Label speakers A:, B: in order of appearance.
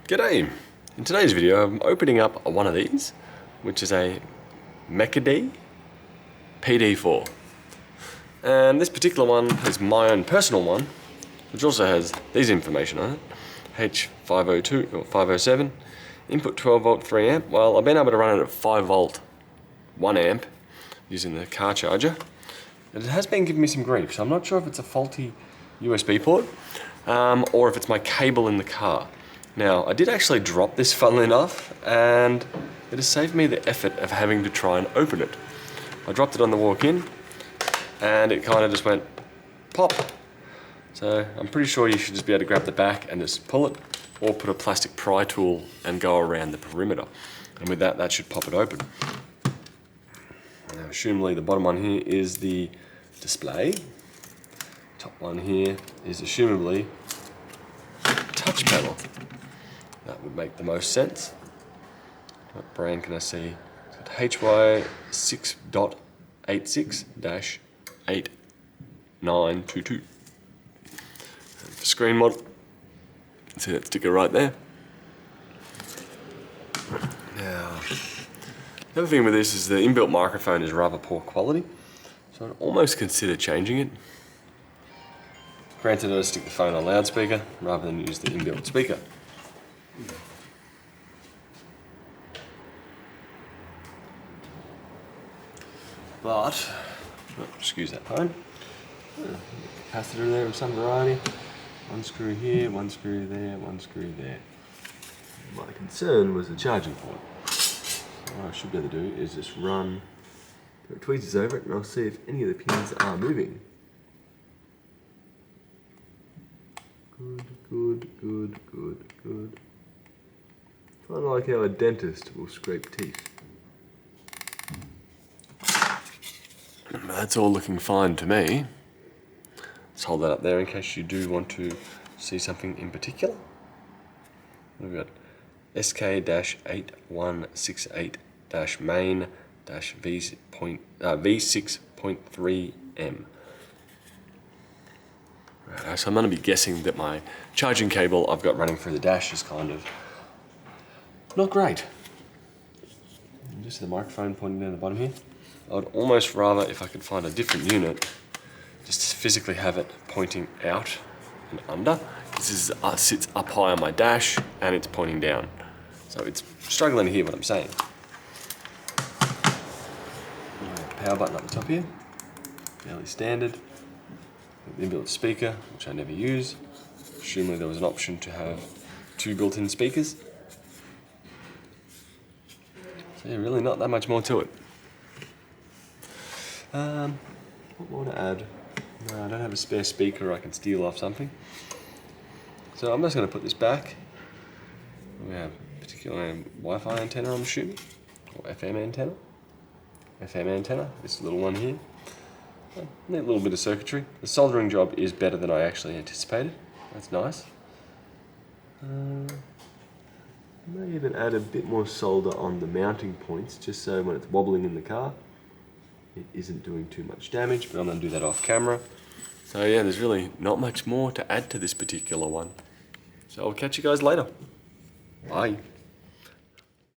A: G'day! In today's video I'm opening up one of these, which is a Mekede PD4. And this particular one is my own personal one, which also has these information on it. H502 or 507, input 12 volt 3 amp. Well, I've been able to run it at 5 volt 1 amp using the car charger. And it has been giving me some grief, so I'm not sure if it's a faulty USB port or if it's my cable in the car. Now, I did actually drop this, funnily enough, and it has saved me the effort of having to try and open it. I dropped it on the walk-in, and it kind of just went pop. So I'm pretty sure you should just be able to grab the back and just pull it, or put a plastic pry tool and go around the perimeter. And with that, that should pop it open. Now, assumably the bottom one here is the display. Top one here is assumably touch panel. That would make the most sense. What brand can I see? It's got HY6.86-8922. For screen mod, see that sticker right there. Now, the other thing with this is the inbuilt microphone is rather poor quality, so I'd almost consider changing it. Granted, I'd stick the phone on loudspeaker rather than use the inbuilt speaker. But, excuse that phone. Capacitor there of some variety. One screw here, one screw there, one screw there. My concern was the charging port. What I should be able to do is just run tweezers over it, and I'll see if any of the pins are moving. Good. Kind of like how a dentist will scrape teeth. That's all looking fine to me. Let's hold that up there in case you do want to see something in particular. We've got SK-168-main-V6.3M. Right, so I'm going to be guessing that my charging cable I've got running through the dash is kind of not great. And just the microphone pointing down the bottom here. I would almost rather, if I could find a different unit, just physically have it pointing out and under. This is, sits up high on my dash and it's pointing down. So it's struggling to hear what I'm saying. Power button up the top here, fairly standard. The inbuilt speaker, which I never use. Assuming there was an option to have 2 built-in speakers. So yeah, really not that much more to it. What more to add? No, I don't have a spare speaker I can steal off something. So I'm just going to put this back. We have a particular Wi-Fi antenna, I'm assuming, or FM antenna. FM antenna, this little one here. Neat little bit of circuitry. The soldering job is better than I actually anticipated. That's nice. May even add a bit more solder on the mounting points, just so when it's wobbling in the car, it isn't doing too much damage, but I'm going to do that off camera. So yeah, there's really not much more to add to this particular one. So I'll catch you guys later. Bye.